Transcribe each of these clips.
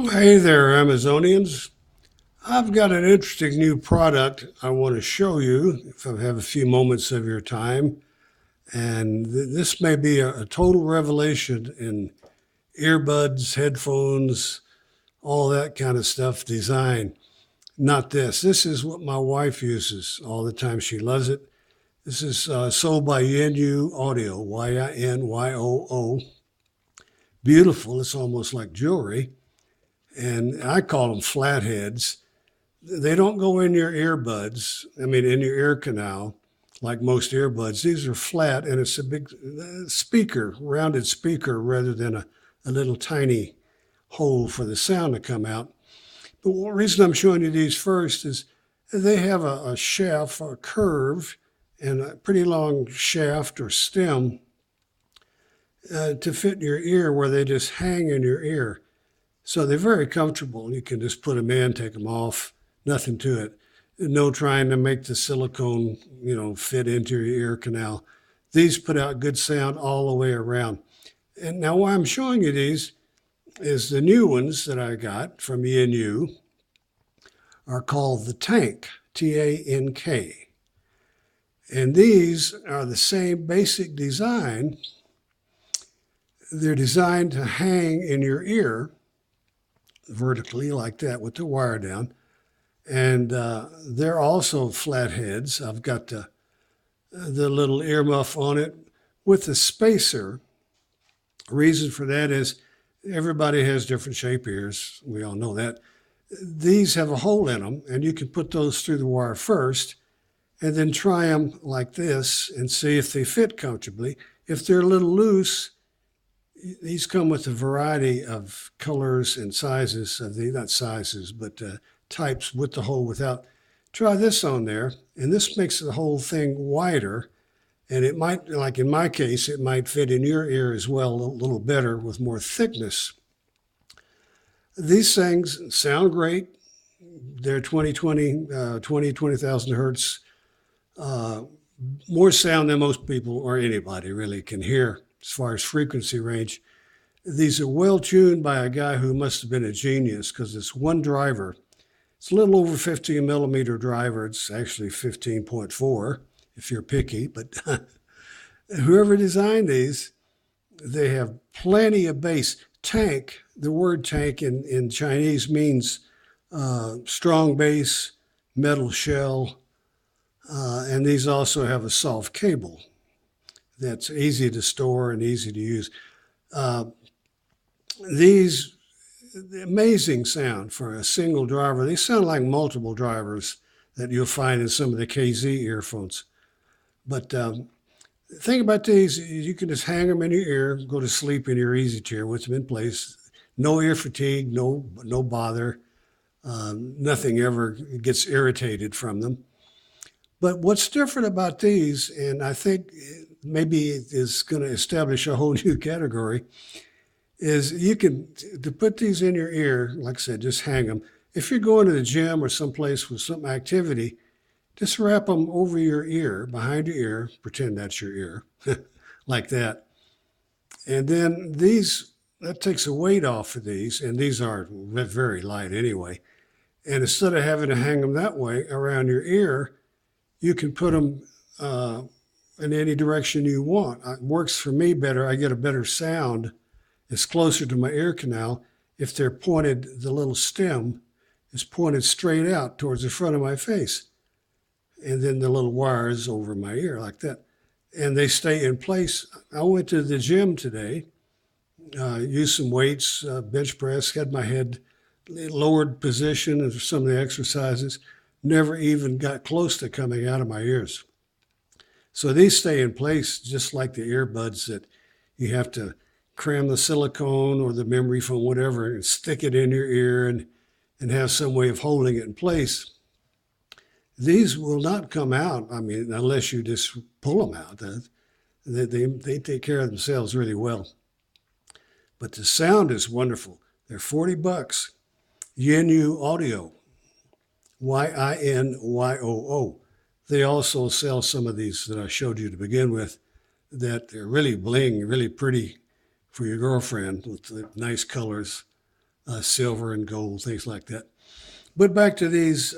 Hey there, Amazonians. I've got an interesting new product I want to show you if I have a few moments of your time. And this may be a total revelation in earbuds, headphones, all that kind of stuff design. Not this. This is what my wife uses all the time. She loves it. This is sold by Yinyu Audio, Yinyo. Beautiful. It's almost like jewelry. And I call them flatheads. They don't go in your earbuds, in your ear canal, like most earbuds. These are flat, and it's a big speaker, rounded speaker, rather than a little tiny hole for the sound to come out. But the reason I'm showing you these first is they have a shaft, a curve, and a pretty long shaft or stem to fit in your ear where they just hang in your ear. So they're very comfortable. You can just put them in, take them off, nothing to it. No trying to make the silicone, fit into your ear canal. These put out good sound all the way around. And now why I'm showing you these is the new ones that I got from Yinyu are called the Tank, Tank. And these are the same basic design. They're designed to hang in your ear vertically like that with the wire down. And they're also flatheads. I've got the little earmuff on it with the spacer. Reason for that is everybody has different shape ears. We all know that. These have a hole in them, and you can put those through the wire first and then try them like this and see if they fit comfortably. If they're a little loose, these come with a variety of colors and sizes of not sizes, but types with the hole without. Try this on there, and this makes the whole thing wider. And it might, like in my case, it might fit in your ear as well a little better with more thickness. These things sound great. They're 20,000 hertz. More sound than most people or anybody really can hear as far as frequency range. These are well tuned by a guy who must have been a genius because it's one driver. It's a little over 15 millimeter driver. It's actually 15.4 if you're picky, but whoever designed these, they have plenty of bass. Tank, the word tank in Chinese means strong bass, metal shell, and these also have a soft cable that's easy to store and easy to use. These amazing sound for a single driver. They sound like multiple drivers that you'll find in some of the KZ earphones. But the thing about these, you can just hang them in your ear, go to sleep in your easy chair with them in place. No ear fatigue, no bother. Nothing ever gets irritated from them. But what's different about these, and I think maybe it is going to establish a whole new category, is you can, to put these in your ear, like I said, just hang them. If you're going to the gym or someplace with some activity, just wrap them over your ear, behind your ear, pretend that's your ear, like that. And then these, that takes the weight off of these, and these are very light anyway. And instead of having to hang them that way around your ear, you can put them in any direction you want. It works for me better. I get a better sound. It's closer to my ear canal if they're pointed, the little stem is pointed straight out towards the front of my face. And then the little wires over my ear like that. And they stay in place. I went to the gym today, used some weights, bench press, had my head lowered position of some of the exercises, never even got close to coming out of my ears. So these stay in place just like the earbuds that you have to cram the silicone or the memory foam, whatever, and stick it in your ear and have some way of holding it in place. These will not come out, unless you just pull them out. They take care of themselves really well. But the sound is wonderful. They're $40. Yinyu Audio, Yinyo. They also sell some of these that I showed you to begin with that they're really bling, really pretty for your girlfriend with the nice colors. silver and gold, things like that. But back to these,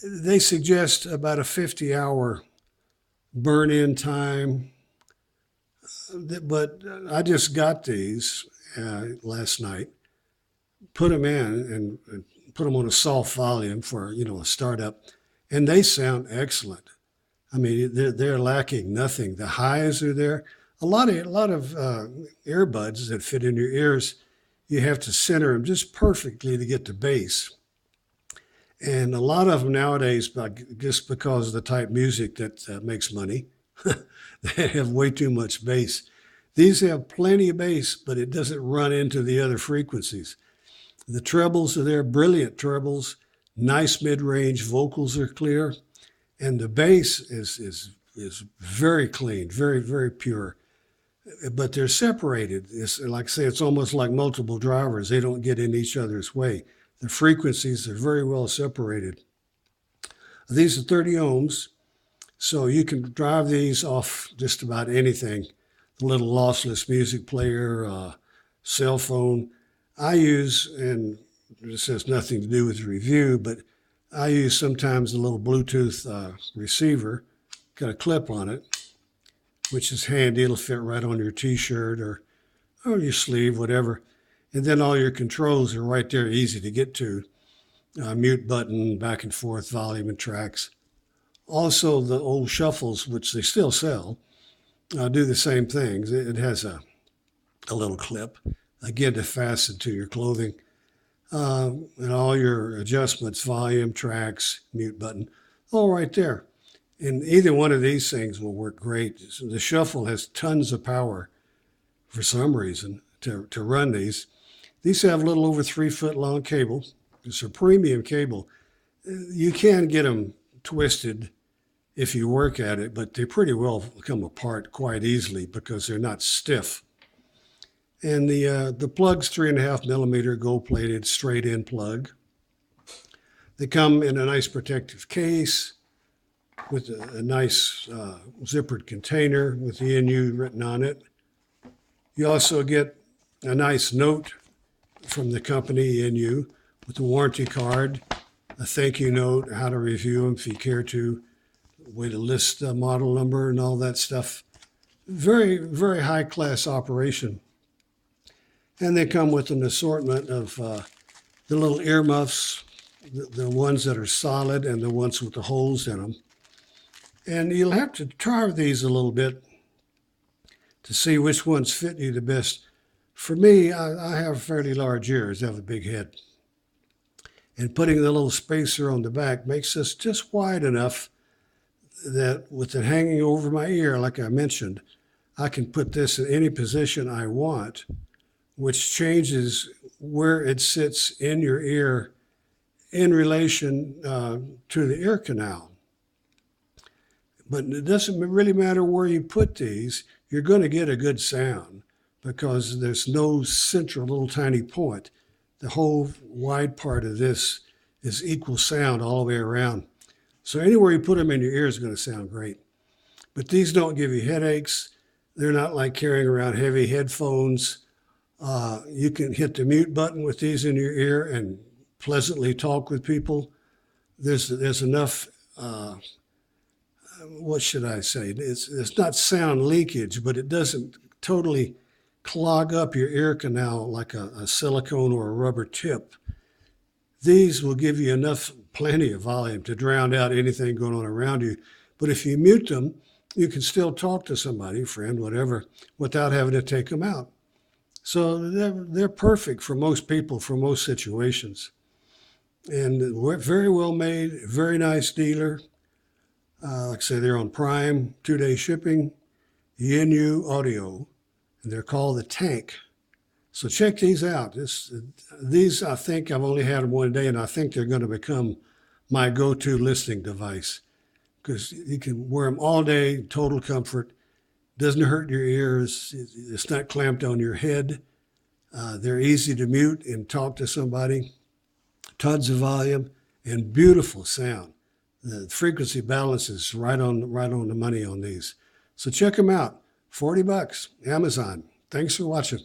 they suggest about a 50-hour burn-in time. But I just got these last night, put them in and put them on a soft volume for, a startup, and they sound excellent. I mean, they're lacking nothing. The highs are there. A lot of earbuds that fit in your ears, you have to center them just perfectly to get the bass. And a lot of them nowadays, just because of the type of music that makes money, they have way too much bass. These have plenty of bass, but it doesn't run into the other frequencies. The trebles are there, brilliant trebles, nice mid-range vocals are clear, and the bass is very clean, very, very pure. But they're separated. It's like I say, it's almost like multiple drivers. They don't get in each other's way. The frequencies are very well separated. These are 30 ohms, so you can drive these off just about anything. The little lossless music player, cell phone. I use, and this has nothing to do with the review, but I use sometimes a little Bluetooth receiver, got a clip on it, which is handy. It'll fit right on your t-shirt or your sleeve, whatever. And then all your controls are right there, easy to get to. Mute button, back and forth, volume and tracks. Also, the old shuffles, which they still sell, do the same things. It has a little clip, again, to fasten to your clothing. And all your adjustments, volume, tracks, mute button, all right there. And either one of these things will work great. So the shuffle has tons of power for some reason to run these. These have a little over 3 foot long cable. It's a premium cable. You can get them twisted if you work at it, but they pretty well come apart quite easily because they're not stiff. And the plug's 3.5 millimeter gold-plated straight-in plug. They come in a nice protective case with a nice zippered container with the NU written on it. You also get a nice note from the company NU with the warranty card, a thank you note, how to review them if you care to, way to list the model number and all that stuff. Very, very high-class operation. And they come with an assortment of the little earmuffs, the ones that are solid and the ones with the holes in them. And you'll have to try these a little bit to see which ones fit you the best. For me, I have fairly large ears. I have a big head. And putting the little spacer on the back makes this just wide enough that with it hanging over my ear, like I mentioned, I can put this in any position I want, which changes where it sits in your ear in relation to the ear canal. But it doesn't really matter where you put these, you're going to get a good sound because there's no central little tiny point. The whole wide part of this is equal sound all the way around. So anywhere you put them in your ear is going to sound great. But these don't give you headaches. They're not like carrying around heavy headphones. You can hit the mute button with these in your ear and pleasantly talk with people. There's enough, what should I say? It's not sound leakage, but it doesn't totally clog up your ear canal like a silicone or a rubber tip. These will give you plenty of volume to drown out anything going on around you. But if you mute them, you can still talk to somebody, friend, whatever, without having to take them out. So they're perfect for most people, for most situations. And we're very well made, very nice dealer. Like I say, they're on Prime, 2-day shipping, NU Audio, and they're called the Tank. So check these out. These, I think I've only had them one day, and I think they're going to become my go-to listening device because you can wear them all day, total comfort. Doesn't hurt your ears. It's not clamped on your head. They're easy to mute and talk to somebody. Tons of volume and beautiful sound. The frequency balance is right on the money on these. So check them out. $40, Amazon. Thanks for watching.